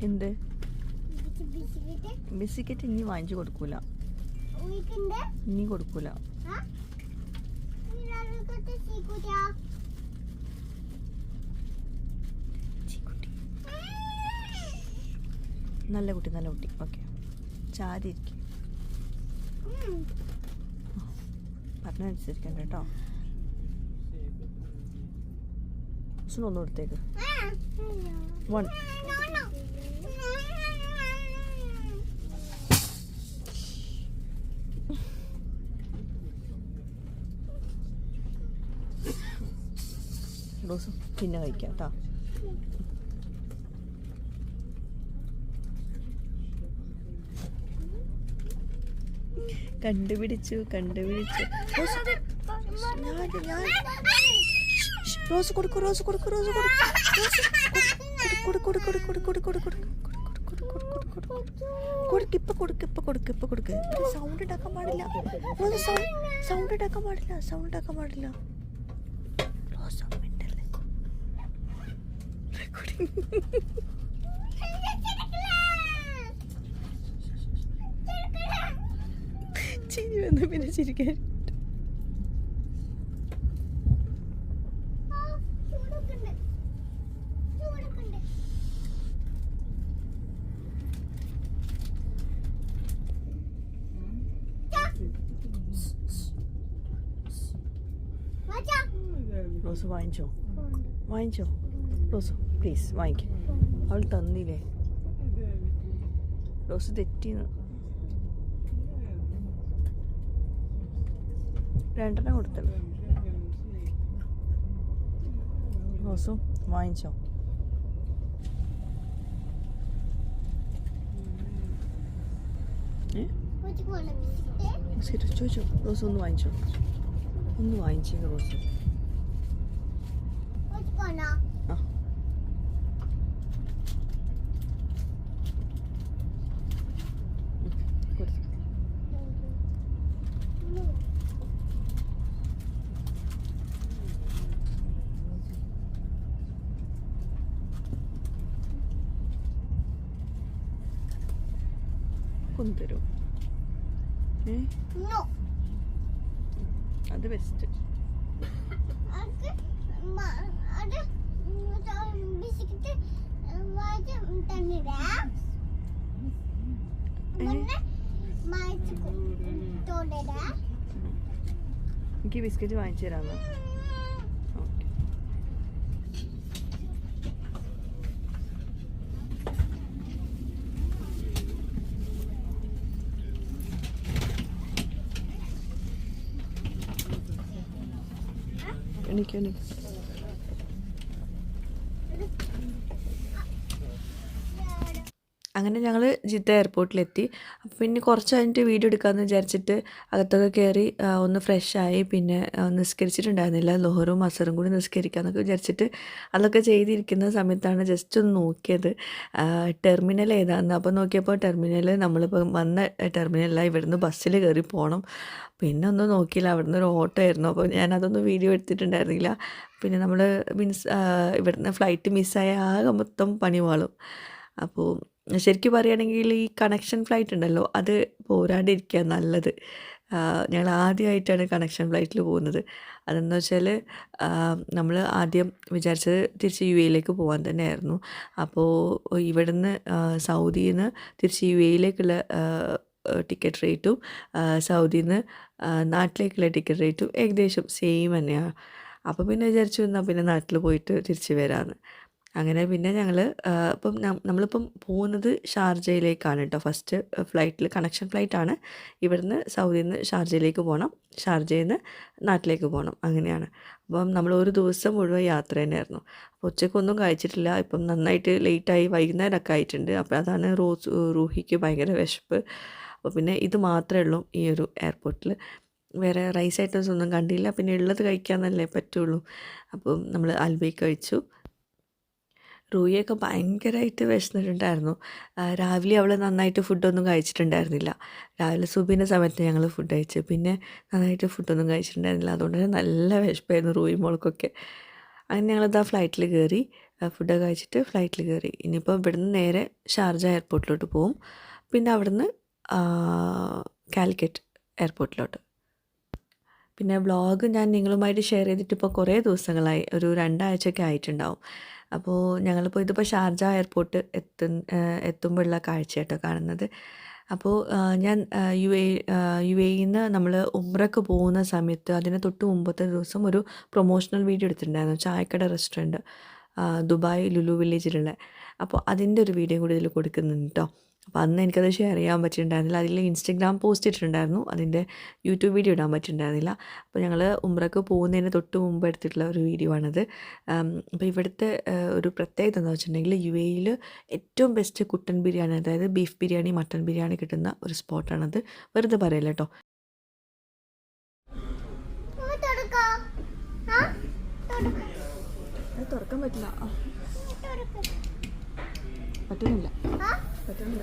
എന്ത് ബിസ്ക്കറ്റ് ഇനി വാങ്ങിച്ചു കൊടുക്കൂല. ഇനി കൊടുക്കൂല. നല്ല കുട്ടി. ഓക്കെ, ചാരി ഇരിക്കും. പറഞ്ഞനുസരിക്കണ്ട കേട്ടോ. ഒന്നും കൊടുത്തേക്ക്. 1 പിന്നെ കഴിക്കാം കേട്ടോ. കണ്ടുപിടിച്ചു റോസ് കൊടുക്കൂ, റോസ് കൊടുക്കൂ, റോസ് കൊടുക്ക്. സൗണ്ട് ഉണ്ടാക്കാൻ പാടില്ല, സൗണ്ട് ഉണ്ടാക്കാൻ പാടില്ല. റോസ് മിണ്ടല്ലേ. ചിരി വന്നു, പിന്നെ ചിരിക്കാൻ. റോസ് വാങ്ങിച്ചോ റോസ്, പ്ലീസ് വാങ്ങിക്കും. അവൾ തന്നില്ലേ? റോസ് തെറ്റിന്ന്. 2 കൊടുത്തല്ലോ. റോസും വാങ്ങിച്ചോ? ചോദിച്ചോ. റോസ് ഒന്ന് വാങ്ങിച്ചോ, റോസ്. ആ, കൊടുത്തു. ഒന്ന് തരുമോ? അത് ബെസ്റ്റ്. എനിക്ക് ബിസ്ക്കറ്റ് വാങ്ങിച്ചു തരാമോ? ഓക്കെ. എനിക്ക് അങ്ങനെ ഞങ്ങൾ ജിദ്ദ എയർപോർട്ടിലെത്തി. അപ്പോൾ പിന്നെ കുറച്ച് കഴിഞ്ഞിട്ട് വീഡിയോ എടുക്കാമെന്ന് വിചാരിച്ചിട്ട് അകത്തൊക്കെ കയറി ഒന്ന് ഫ്രഷായി. പിന്നെ നിസ്കരിച്ചിട്ടുണ്ടായിരുന്നില്ല, ലോഹറും അസറും കൂടി നിസ്കരിക്കാമെന്നൊക്കെ വിചാരിച്ചിട്ട് അതൊക്കെ ചെയ്തിരിക്കുന്ന സമയത്താണ് ജസ്റ്റ് ഒന്ന് നോക്കിയത് ടെർമിനൽ ഏതാണെന്ന്. അപ്പോൾ നോക്കിയപ്പോൾ ടെർമിനൽ നമ്മളിപ്പോൾ വന്ന ടെർമിനലല്ല, ഇവിടുന്ന് ബസ്സിൽ കയറി പോകണം. പിന്നെ ഒന്നും നോക്കിയില്ല, അവിടുന്ന് ഒരു ഓട്ടോ ആയിരുന്നു. അപ്പോൾ ഞാനതൊന്നും വീഡിയോ എടുത്തിട്ടുണ്ടായിരുന്നില്ല. പിന്നെ നമ്മൾ ഇവിടുന്ന് ഫ്ലൈറ്റ് മിസ്സായ ആകെ മൊത്തം പണി വാളും. അപ്പോൾ ശരിക്കും പറയുകയാണെങ്കിൽ ഈ കണക്ഷൻ ഫ്ലൈറ്റ് ഉണ്ടല്ലോ, അത് പോരാണ്ടിരിക്കുക നല്ലത്. ഞങ്ങൾ ആദ്യമായിട്ടാണ് കണക്ഷൻ ഫ്ലൈറ്റിൽ പോകുന്നത്. അതെന്ന് വെച്ചാൽ നമ്മൾ ആദ്യം വിചാരിച്ചത് തിരിച്ച് UAE പോകാൻ തന്നെയായിരുന്നു. അപ്പോൾ ഇവിടുന്ന് സൗദിയിൽ നിന്ന് തിരിച്ച് UAE ടിക്കറ്റ് റേറ്റും സൗദിയിൽ നിന്ന് നാട്ടിലേക്കുള്ള ടിക്കറ്റ് റേറ്റും ഏകദേശം സെയിം തന്നെയാണ്. അപ്പോൾ പിന്നെ വിചാരിച്ചു എന്നാൽ പിന്നെ നാട്ടിൽ പോയിട്ട് തിരിച്ച് വരാമെന്ന്. അങ്ങനെ പിന്നെ ഞങ്ങൾ ഇപ്പം നമ്മളിപ്പം പോകുന്നത് ഷാർജയിലേക്കാണ് കേട്ടോ. ഫസ്റ്റ് ഫ്ലൈറ്റിൽ കണക്ഷൻ ഫ്ലൈറ്റാണ്. ഇവിടുന്ന് സൗദിയിൽ നിന്ന് ഷാർജയിലേക്ക് പോകണം, ഷാർജയിൽ നിന്ന് നാട്ടിലേക്ക് പോകണം, അങ്ങനെയാണ്. അപ്പം നമ്മൾ ഒരു ദിവസം മുഴുവൻ യാത്ര തന്നെയായിരുന്നു. അപ്പോൾ ഉച്ചയ്ക്കൊന്നും കഴിച്ചിട്ടില്ല. ഇപ്പം നന്നായിട്ട് ലേറ്റായി, വൈകുന്നേരമൊക്കെ ആയിട്ടുണ്ട്. അപ്പോൾ അതാണ് റൂഹിക്ക് ഭയങ്കര വിശപ്പ്. അപ്പോൾ പിന്നെ ഇത് മാത്രമേ ഉള്ളൂ ഈ ഒരു എയർപോർട്ടിൽ. വേറെ റൈസ് ഐറ്റംസ് ഒന്നും കണ്ടില്ല. പിന്നെ ഉള്ളത് കഴിക്കാമെന്നല്ലേ പറ്റുള്ളൂ. അപ്പം നമ്മൾ അൽബി കഴിച്ചു. റൂഹിയൊക്കെ ഭയങ്കരമായിട്ട് വിശന്നിട്ടുണ്ടായിരുന്നു. രാവിലെ അവൾ നന്നായിട്ട് ഫുഡൊന്നും കഴിച്ചിട്ടുണ്ടായിരുന്നില്ല. രാവിലെ സുബഹിൻ്റെ സമയത്ത് ഞങ്ങൾ ഫുഡ് കഴിച്ചു. പിന്നെ നന്നായിട്ട് ഫുഡൊന്നും കഴിച്ചിട്ടുണ്ടായിരുന്നില്ല. അതുകൊണ്ട് തന്നെ നല്ല വിശപ്പായിരുന്നു റൂഹി മോൾക്കൊക്കെ. അങ്ങനെ ഞങ്ങളിതാ ഫ്ലൈറ്റിൽ കയറി, ഫുഡൊക്കെ കഴിച്ചിട്ട് ഫ്ലൈറ്റിൽ കയറി. ഇനിയിപ്പോൾ ഇവിടുന്ന് നേരെ ഷാർജ എയർപോർട്ടിലോട്ട് പോവും. പിന്നെ അവിടുന്ന് കാലിക്കറ്റ് എയർപോർട്ടിലോട്ട്. പിന്നെ വ്ളോഗ് ഞാൻ നിങ്ങളുമായിട്ട് ഷെയർ ചെയ്തിട്ട് ഇപ്പോൾ കുറേ ദിവസങ്ങളായി, ഒരു 2 ആഴ്ചയൊക്കെ ആയിട്ടുണ്ടാവും. അപ്പോൾ ഞങ്ങളിപ്പോൾ ഇതിപ്പോൾ ഷാർജ എയർപോർട്ട് എത്തുമ്പോഴുള്ള കാഴ്ച കേട്ടോ കാണുന്നത്. അപ്പോൾ ഞാൻ UAE നിന്ന് നമ്മൾ ഉംറയ്ക്ക് പോകുന്ന സമയത്ത് അതിന് തൊട്ട് മുമ്പത്തെ ദിവസം ഒരു പ്രൊമോഷണൽ വീഡിയോ എടുത്തിട്ടുണ്ടായിരുന്നു, ചായക്കട റെസ്റ്റോറൻറ്റ് ദുബായ് ലുലു വില്ലേജിലുള്ള. അപ്പോൾ അതിൻ്റെ ഒരു വീഡിയോ കൂടി ഇതിൽ കൊടുക്കുന്നുണ്ട് കേട്ടോ. അപ്പോൾ അന്ന് എനിക്കത് ഷെയർ ചെയ്യാൻ പറ്റിയിട്ടുണ്ടായിരുന്നില്ല. അതിൽ ഇൻസ്റ്റഗ്രാം പോസ്റ്റ് ഇട്ടിട്ടുണ്ടായിരുന്നു, അതിൻ്റെ യൂട്യൂബ് വീഡിയോ ഇടാൻ പറ്റിയിട്ടുണ്ടായിരുന്നില്ല. അപ്പോൾ ഞങ്ങൾ ഉംറയ്ക്ക് പോകുന്നതിന് തൊട്ട് മുമ്പ് എടുത്തിട്ടുള്ള ഒരു വീഡിയോ ആണിത്. അപ്പോൾ ഇവിടുത്തെ ഒരു പ്രത്യേകത എന്താണെന്ന് വെച്ചിട്ടുണ്ടെങ്കിൽ UAE ഏറ്റവും ബെസ്റ്റ് കുട്ടൻ ബിരിയാണി, അതായത് ബീഫ് ബിരിയാണി മട്ടൺ ബിരിയാണി കിട്ടുന്ന ഒരു സ്പോട്ടാണത്. വെറുതെ പറയല്ല കേട്ടോ. തുറക്കാൻ പറ്റില്ല, പറ്റുന്നില്ല, പറ്റുന്നില്ല,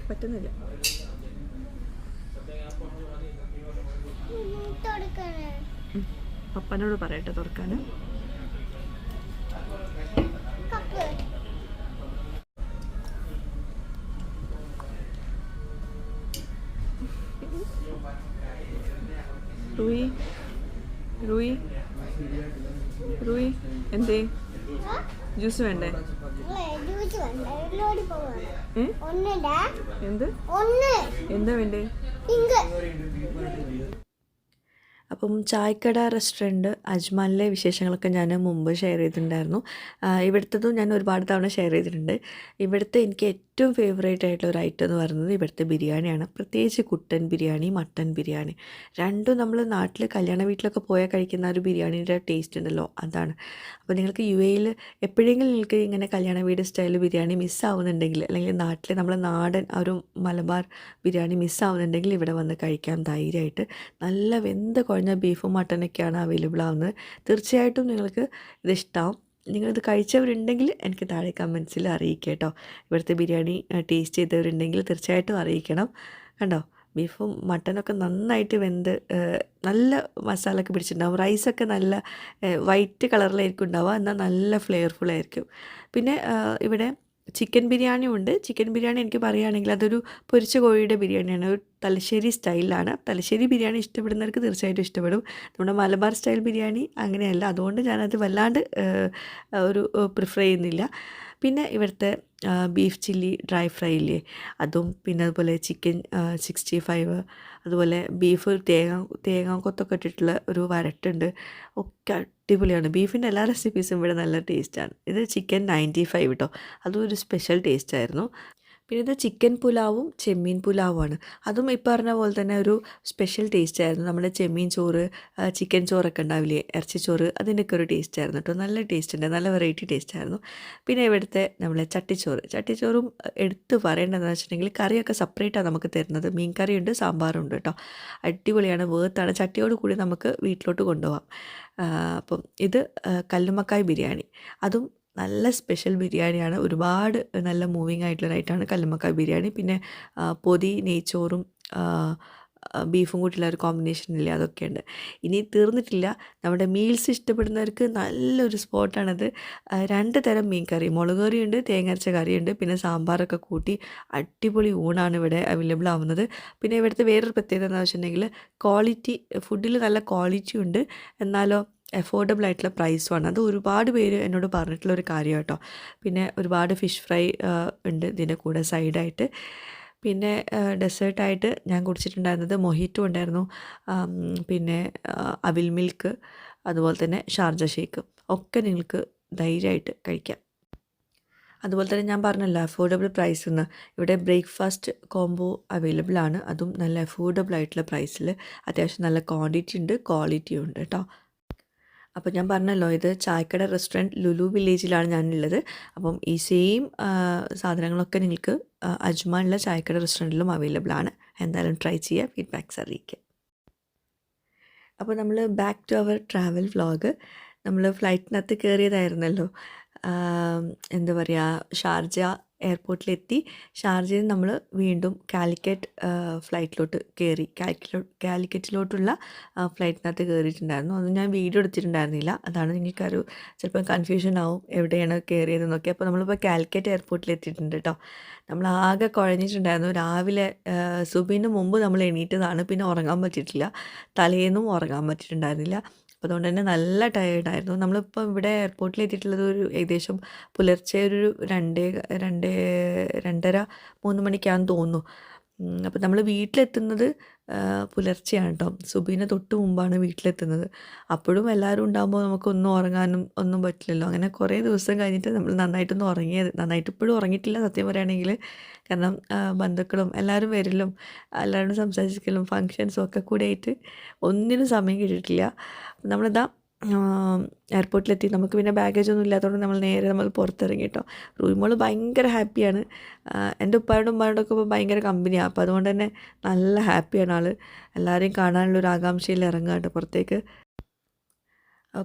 പറ്റുന്നില്ല. പപ്പനോട് പറയട്ടെ തുറക്കാൻ. റൂയി റൂയി റൂയി എന്തേ ജ്യൂസ് വേണ്ടേ? എന്ത് എന്താ വേണ്ടേ? അപ്പം ചായക്കട റെസ്റ്റോറൻറ്റ് അജ്മാനിലെ വിശേഷങ്ങളൊക്കെ ഞാൻ മുമ്പ് ഷെയർ ചെയ്തിട്ടുണ്ടായിരുന്നു. ഇവിടുത്തതും ഞാൻ ഒരുപാട് തവണ ഷെയർ ചെയ്തിട്ടുണ്ട്. ഇവിടുത്തെ എനിക്ക് ഏറ്റവും ഫേവറേറ്റ് ആയിട്ടുള്ള ഒരു ഐറ്റം എന്ന് പറയുന്നത് ഇവിടുത്തെ ബിരിയാണിയാണ്. പ്രത്യേകിച്ച് കുട്ടൻ ബിരിയാണി, മട്ടൻ ബിരിയാണി രണ്ടും നമ്മൾ നാട്ടിൽ കല്യാണ വീട്ടിലൊക്കെ പോയാൽ കഴിക്കുന്ന ഒരു ബിരിയാണീൻ്റെ ടേസ്റ്റ് ഉണ്ടല്ലോ, അതാണ്. അപ്പോൾ നിങ്ങൾക്ക് UAE എപ്പോഴെങ്കിലും നിങ്ങൾക്ക് ഇങ്ങനെ കല്യാണ വീട് സ്റ്റൈൽ ബിരിയാണി മിസ്സാവുന്നുണ്ടെങ്കിൽ, അല്ലെങ്കിൽ നാട്ടിൽ നമ്മളെ നാടൻ ആ ഒരു മലബാർ ബിരിയാണി മിസ്സാവുന്നുണ്ടെങ്കിൽ ഇവിടെ വന്ന് കഴിക്കാം ധൈര്യമായിട്ട്. നല്ല വെന്ത് കുഴഞ്ഞ ബീഫും മട്ടനൊക്കെയാണ് അവൈലബിൾ ആവുന്നത്. തീർച്ചയായിട്ടും നിങ്ങൾക്ക് ഇത് ഇഷ്ടമാവും. നിങ്ങളിത് കഴിച്ചവരുണ്ടെങ്കിൽ എനിക്ക് താഴെ കമൻസിൽ അറിയിക്കുക കേട്ടോ. ഇവിടുത്തെ ബിരിയാണി ടേസ്റ്റ് ചെയ്തവരുണ്ടെങ്കിൽ തീർച്ചയായിട്ടും അറിയിക്കണം. കണ്ടോ, ബീഫും മട്ടനൊക്കെ നന്നായിട്ട് വെന്ത് നല്ല മസാല ഒക്കെ പിടിച്ചിട്ടുണ്ടാവും. റൈസൊക്കെ നല്ല വൈറ്റ് കളറിലായിരിക്കും ഉണ്ടാവുക, എന്നാൽ നല്ല ഫ്ലേവർഫുള്ളായിരിക്കും. പിന്നെ ഇവിടെ ചിക്കൻ ബിരിയാണി ഉണ്ട്. ചിക്കൻ ബിരിയാണി എനിക്ക് പറയുകയാണെങ്കിൽ അതൊരു പൊരിച്ച കോഴിയുടെ ബിരിയാണിയാണ്, ഒരു തലശ്ശേരി സ്റ്റൈലിലാണ്. തലശ്ശേരി ബിരിയാണി ഇഷ്ടപ്പെടുന്നവർക്ക് തീർച്ചയായിട്ടും ഇഷ്ടപ്പെടും. നമ്മുടെ മലബാർ സ്റ്റൈൽ ബിരിയാണി അങ്ങനെയല്ല, അതുകൊണ്ട് ഞാനത് വല്ലാണ്ട് ഒരു പ്രിഫർ ചെയ്യുന്നില്ല. പിന്നെ ഇവിടുത്തെ ബീഫ് ചില്ലി ഡ്രൈ ഫ്രൈ ഇല്ലേ, അതും പിന്നെ അതുപോലെ ചിക്കൻ 65, അതുപോലെ ബീഫ് തേങ്ങാക്കൊത്തൊക്കെ ഇട്ടിട്ടുള്ള ഒരു വരട്ടുണ്ട്, ഒക്കെ അടിപൊളിയാണ്. ബീഫിൻ്റെ എല്ലാ റെസിപ്പീസും ഇവിടെ നല്ല ടേസ്റ്റാണ്. ഇത് ചിക്കൻ 95 കേട്ടോ, അതും ഒരു സ്പെഷ്യൽ ടേസ്റ്റായിരുന്നു. പിന്നെ ഇത് ചിക്കൻ പുലാവും ചെമ്മീൻ പുലാവുമാണ്. അതും ഈ പറഞ്ഞ പോലെ തന്നെ ഒരു സ്പെഷ്യൽ ടേസ്റ്റായിരുന്നു. നമ്മുടെ ചെമ്മീൻ ചോറ്, ചിക്കൻ ചോറൊക്കെ ഉണ്ടാവില്ലേ, ഇറച്ചിച്ചോറ്, അതിൻ്റെയൊക്കെ ഒരു ടേസ്റ്റായിരുന്നു കേട്ടോ. നല്ല ടേസ്റ്റ് ഉണ്ട്, നല്ല വെറൈറ്റി ടേസ്റ്റായിരുന്നു. പിന്നെ ഇവിടുത്തെ നമ്മളെ ചട്ടിച്ചോറും എടുത്ത് പറയേണ്ടതെന്ന് വെച്ചിട്ടുണ്ടെങ്കിൽ കറിയൊക്കെ സെപ്പറേറ്റാണ് നമുക്ക് തരുന്നത്. മീൻ കറിയുണ്ട്, സാമ്പാറുണ്ട് കേട്ടോ. അടിപൊളിയാണ്, വേർത്താണ്. ചട്ടിയോട് കൂടി നമുക്ക് വീട്ടിലോട്ട് കൊണ്ടുപോകാം. അപ്പം ഇത് കല്ലുമ്മക്കായ് ബിരിയാണി, അതും നല്ല സ്പെഷ്യൽ ബിരിയാണിയാണ്. ഒരുപാട് നല്ല മൂവിങ് ആയിട്ടുള്ള ഐറ്റമാണ് കല്ലുമ്മക്കായ് ബിരിയാണി. പിന്നെ പൊതി നെയ്ച്ചോറും ബീഫും കൂട്ടിയുള്ള ഒരു കോമ്പിനേഷൻ ഇല്ലേ, അതൊക്കെ ഉണ്ട്. ഇനി തീർന്നിട്ടില്ല. നമ്മുടെ മീൽസ് ഇഷ്ടപ്പെടുന്നവർക്ക് നല്ലൊരു സ്പോട്ടാണത്. 2 തരം മീൻ കറി, മുളക് കറിയുണ്ട്, തേങ്ങരച്ച കറിയുണ്ട്, പിന്നെ സാമ്പാറൊക്കെ കൂട്ടി അടിപൊളി ഊണാണ് ഇവിടെ അവൈലബിൾ ആവുന്നത്. പിന്നെ ഇവിടുത്തെ വേറൊരു പ്രത്യേകത എന്താണെന്ന് വെച്ചിട്ടുണ്ടെങ്കിൽ ക്വാളിറ്റി, ഫുഡിൽ നല്ല ക്വാളിറ്റി ഉണ്ട്, എന്നാലോ അഫോർഡബിൾ ആയിട്ടുള്ള പ്രൈസുമാണ്. അത് ഒരുപാട് പേര് എന്നോട് പറഞ്ഞിട്ടുള്ളൊരു കാര്യം കേട്ടോ. പിന്നെ ഒരുപാട് ഫിഷ് ഫ്രൈ ഉണ്ട് ഇതിൻ്റെ കൂടെ സൈഡായിട്ട്. പിന്നെ ഡെസേർട്ടായിട്ട് ഞാൻ കുടിച്ചിട്ടുണ്ടായിരുന്നത് മൊഹിറ്റോ ഉണ്ടായിരുന്നു, പിന്നെ അവിൽ മിൽക്ക്, അതുപോലെ തന്നെ ഷാർജ ഷേക്ക് ഒക്കെ നിങ്ങൾക്ക് ധൈര്യമായിട്ട് കഴിക്കാം. അതുപോലെ തന്നെ ഞാൻ പറഞ്ഞല്ലോ അഫോർഡബിൾ പ്രൈസ് എന്ന്, ഇവിടെ ബ്രേക്ക്ഫാസ്റ്റ് കോംബോ അവൈലബിൾ ആണ്. അതും നല്ല അഫോർഡബിൾ ആയിട്ടുള്ള പ്രൈസിൽ, അത്യാവശ്യം നല്ല ക്വാണ്ടിറ്റി ഉണ്ട്, ക്വാളിറ്റിയും ഉണ്ട് കേട്ടോ. അപ്പോൾ ഞാൻ പറഞ്ഞല്ലോ ഇത് ചായക്കട റെസ്റ്റോറൻറ്റ് ലുലു വില്ലേജിലാണ് ഞാനുള്ളത്. അപ്പം ഈ സെയിം സാധനങ്ങളൊക്കെ നിങ്ങൾക്ക് അജ്മാനിലെ ചായക്കട റെസ്റ്റോറൻറ്റിലും അവൈലബിൾ ആണ്. എന്തായാലും ട്രൈ ചെയ്യുക, ഫീഡ്ബാക്ക്സ് അറിയിക്കുക. അപ്പോൾ നമ്മൾ back to our travel vlog. നമ്മൾ ഫ്ലൈറ്റിനകത്ത് കയറിയതായിരുന്നല്ലോ, എന്താ പറയുക, ഷാർജ എയർപോർട്ടിലെത്തി. ഷാർജയിൽ നിന്ന് നമ്മൾ വീണ്ടും കാലിക്കറ്റ് ഫ്ലൈറ്റിലോട്ട് കയറി. കാലിക്കറ്റിലോട്ടുള്ള ഫ്ലൈറ്റിനകത്ത് കയറിയിട്ടുണ്ടായിരുന്നു. അത് ഞാൻ വീഡിയോ എടുത്തിട്ടുണ്ടായിരുന്നില്ല, അതാണ് നിങ്ങൾക്കൊരു ചിലപ്പോൾ കൺഫ്യൂഷൻ ആവും എവിടെയാണ് കയറിയതെന്നൊക്കെ. അപ്പോൾ നമ്മളിപ്പോൾ കാലിക്കറ്റ് എയർപോർട്ടിലെത്തിയിട്ടുണ്ട് കേട്ടോ. നമ്മൾ ആകെ കുഴഞ്ഞിട്ടുണ്ടായിരുന്നു. രാവിലെ സുബഹിന് മുമ്പ് നമ്മൾ എണീറ്റതാണ്, പിന്നെ ഉറങ്ങാൻ പറ്റിയിട്ടില്ല, തലേന്നും ഉറങ്ങാൻ പറ്റിയിട്ടുണ്ടായിരുന്നില്ല. അപ്പോൾ അതുകൊണ്ട് തന്നെ നല്ല ടയേർഡായിരുന്നു. നമ്മളിപ്പോൾ ഇവിടെ എയർപോർട്ടിൽ എത്തിയിട്ടുള്ളത് ഒരു ഏകദേശം പുലർച്ചെ ഒരു 2:30-3 മണിക്കാണെന്ന് തോന്നുന്നു. അപ്പോൾ നമ്മൾ വീട്ടിലെത്തുന്നത് പുലർച്ചെയാണ് കേട്ടോ. സുബഹിന് തൊട്ട് മുമ്പാണ് വീട്ടിലെത്തുന്നത്. അപ്പോഴും എല്ലാവരും ഉണ്ടാകുമ്പോൾ നമുക്കൊന്നും ഉറങ്ങാനും ഒന്നും പറ്റില്ലല്ലോ. അങ്ങനെ കുറേ ദിവസം കഴിഞ്ഞിട്ട് നമ്മൾ നന്നായിട്ടൊന്ന് ഉറങ്ങിയത്. നന്നായിട്ട് ഇപ്പോഴും ഉറങ്ങിയിട്ടില്ല സത്യം പറയുകയാണെങ്കിൽ. കാരണം ബന്ധുക്കളും എല്ലാവരും വരലും എല്ലാവരോടും സംസാരിക്കലും ഫങ്ഷൻസും ഒക്കെ കൂടെ ആയിട്ട് ഒന്നിനും സമയം കിട്ടിയിട്ടില്ല. നമ്മളിതാ എയർപോർട്ടിലെത്തി. നമുക്ക് പിന്നെ ബാഗേജൊന്നും ഇല്ലാത്തതുകൊണ്ട് നമ്മൾ പുറത്തിറങ്ങി കേട്ടോ. റൂമോള് ഭയങ്കര ഹാപ്പിയാണ്. എൻ്റെ ഉപ്പായോടും ഉമ്മായോടൊക്കെ ഇപ്പോൾ ഭയങ്കര കമ്പനിയാണ്. അപ്പോൾ അതുകൊണ്ട് തന്നെ നല്ല ഹാപ്പിയാണ് ആൾ. എല്ലാവരെയും കാണാനുള്ളൊരു ആകാംക്ഷയിൽ ഇറങ്ങുക കേട്ടോ പുറത്തേക്ക്.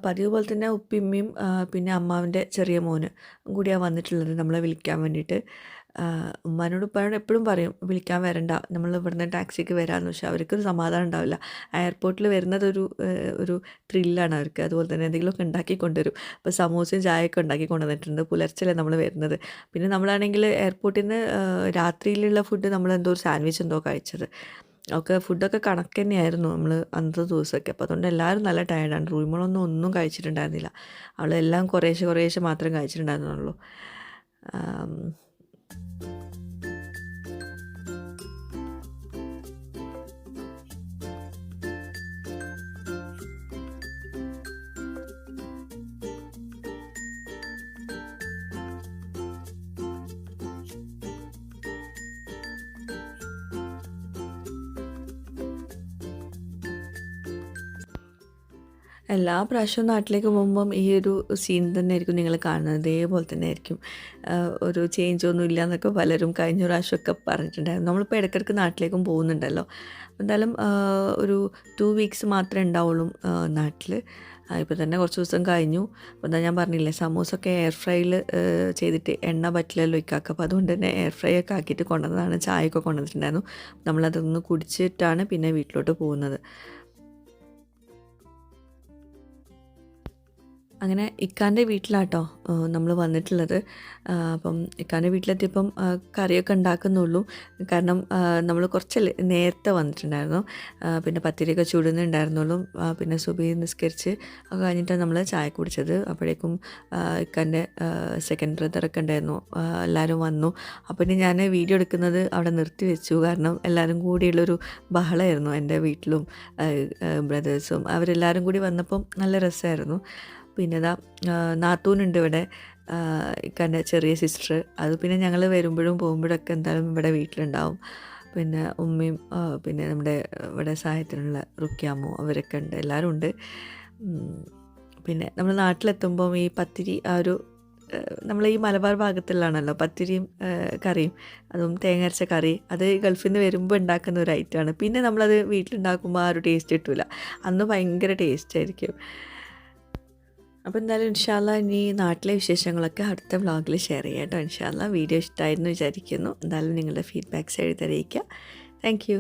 പതിവ് പോലെ തന്നെ ഉപ്പിമ്മയും പിന്നെ അമ്മാവൻ്റെ ചെറിയ മോന് കൂടിയാണ് വന്നിട്ടുള്ളത് നമ്മളെ വിളിക്കാൻ വേണ്ടിയിട്ട്. ഉമ്മാനോട് ഉപ്പാനോട് എപ്പോഴും പറയും വിളിക്കാൻ വരണ്ട, നമ്മൾ ഇവിടുന്ന് ടാക്സിക്ക് വരാമെന്ന്. പക്ഷേ അവർക്കൊരു സമാധാനം ഉണ്ടാവില്ല. എയർപോർട്ടിൽ വരുന്നതൊരു ഒരു ത്രില്ലാണ് അവർക്ക്. അതുപോലെ തന്നെ എന്തെങ്കിലുമൊക്കെ ഉണ്ടാക്കി കൊണ്ടുവരും. ഇപ്പോൾ സമൂസയും ചായയൊക്കെ ഉണ്ടാക്കി കൊണ്ടുവന്നിട്ടുണ്ട്. പുലർച്ചെയല്ലേ നമ്മൾ വരുന്നത്. പിന്നെ നമ്മളാണെങ്കിൽ എയർപോർട്ടിൽ നിന്ന് രാത്രിയിലുള്ള ഫുഡ് നമ്മൾ എന്തോ ഒരു സാൻഡ്വിച്ച് എന്തോ കഴിച്ചത്. ഫുഡൊക്കെ കണക്ക് തന്നെയായിരുന്നു നമ്മൾ അന്നത്തെ ദിവസമൊക്കെ. അപ്പോൾ അതുകൊണ്ട് എല്ലാവരും നല്ല ടയർഡാണ്. ഒന്നും കഴിച്ചിട്ടുണ്ടായിരുന്നില്ല. അവളെല്ലാം കുറേശ്ശെ മാത്രം കഴിച്ചിട്ടുണ്ടായിരുന്നുള്ളൂ. എല്ലാ പ്രാവശ്യവും നാട്ടിലേക്ക് പോകുമ്പം ഈ ഒരു സീൻ തന്നെ ആയിരിക്കും നിങ്ങൾ കാണുന്നത്. ഇതേപോലെ തന്നെ ആയിരിക്കും. ഒരു ചേഞ്ചൊന്നും ഇല്ല എന്നൊക്കെ പലരും കഴിഞ്ഞ പ്രാവശ്യമൊക്കെ പറഞ്ഞിട്ടുണ്ടായിരുന്നു. നമ്മളിപ്പോൾ ഇടയ്ക്കിടയ്ക്ക് നാട്ടിലേക്കും പോകുന്നുണ്ടല്ലോ. എന്തായാലും ഒരു 2 വീക്സ് മാത്രമേ ഉണ്ടാവുള്ളൂ നാട്ടിൽ. ഇപ്പോൾ തന്നെ കുറച്ച് ദിവസം കഴിഞ്ഞു. അപ്പോൾ എന്താ ഞാൻ പറഞ്ഞില്ലേ, സമൂസൊക്കെ എയർ ഫ്രൈയിൽ ചെയ്തിട്ട് എണ്ണ പറ്റില്ലല്ലോ ഇക്കാക്ക്. അപ്പോൾ അതുകൊണ്ട് തന്നെ എയർ ഫ്രൈ ഒക്കെ ആക്കിയിട്ട് കൊണ്ടുവന്നതാണ്. ചായയൊക്കെ കൊണ്ടുവന്നിട്ടുണ്ടായിരുന്നു. നമ്മളതൊന്ന് കുടിച്ചിട്ടാണ് പിന്നെ വീട്ടിലോട്ട് പോകുന്നത്. അങ്ങനെ ഇക്കാൻ്റെ വീട്ടിലാട്ടോ നമ്മൾ വന്നിട്ടുള്ളത്. അപ്പം ഇക്കാൻ്റെ വീട്ടിലെത്തിയപ്പം കറിയൊക്കെ ഉണ്ടാക്കുന്നുള്ളൂ. കാരണം നമ്മൾ കുറച്ച് നേരത്തെ വന്നിട്ടുണ്ടായിരുന്നു. പിന്നെ പത്തിരിയൊക്കെ ചുടുന്നുണ്ടായിരുന്നുള്ളൂ. പിന്നെ സുബഹി നിസ്കരിച്ച് ഒക്കെ കഴിഞ്ഞിട്ടാണ് നമ്മൾ ചായ കുടിച്ചത്. അപ്പോഴേക്കും ഇക്കാൻ്റെ സെക്കൻഡ് ബ്രദറൊക്കെ ഉണ്ടായിരുന്നു. എല്ലാവരും വന്നു. അപ്പോൾ ഇനി ഞാൻ വീഡിയോ എടുക്കുന്നത് അവിടെ നിർത്തി വെച്ചു. കാരണം എല്ലാവരും കൂടിയുള്ളൊരു ബഹളമായിരുന്നു എൻ്റെ വീട്ടിലും. ബ്രദേഴ്സും അവരെല്ലാവരും കൂടി വന്നപ്പം നല്ല രസമായിരുന്നു. പിന്നെ ഇതാ നാത്തൂനുണ്ട് ഇവിടെ, ഇക്കാൻ്റെ ചെറിയ സിസ്റ്റർ. അത് പിന്നെ ഞങ്ങൾ വരുമ്പോഴും പോകുമ്പോഴൊക്കെ എന്തായാലും ഇവിടെ വീട്ടിലുണ്ടാവും. പിന്നെ ഉമ്മയും പിന്നെ നമ്മുടെ ഇവിടെ സഹായത്തിനുള്ള റുക്കിയാമ്മോ അവരൊക്കെ ഉണ്ട്, എല്ലാവരും ഉണ്ട്. പിന്നെ നമ്മൾ നാട്ടിലെത്തുമ്പം ഈ പത്തിരി നമ്മൾ ഈ മലബാർ ഭാഗത്തുള്ളതാണല്ലോ പത്തിരിയും കറിയും, അതും തേങ്ങ അരച്ച കറി. അത് ഗൾഫിൽ നിന്ന് വരുമ്പോൾ ഉണ്ടാക്കുന്ന ഒരു ഐറ്റമാണ്. പിന്നെ നമ്മളത് വീട്ടിലുണ്ടാക്കുമ്പോൾ ആ ഒരു ടേസ്റ്റ് കിട്ടില്ല. അന്ന് ഭയങ്കര ടേസ്റ്റ് ആയിരിക്കും. അപ്പോൾ എന്തായാലും ഇൻഷാ അല്ലാഹ് ഇനി നാട്ടിലെ വിശേഷങ്ങളൊക്കെ അടുത്ത വ്ളോഗിൽ ഷെയർ ചെയ്യാം കേട്ടോ. ഇൻഷാ അല്ലാഹ് വീഡിയോ ഇഷ്ടമായിരുന്നു വിചാരിക്കുന്നു. എന്തായാലും നിങ്ങളുടെ ഫീഡ്ബാക്ക്സ് എഴുതി അറിയിക്കുക. Thank you.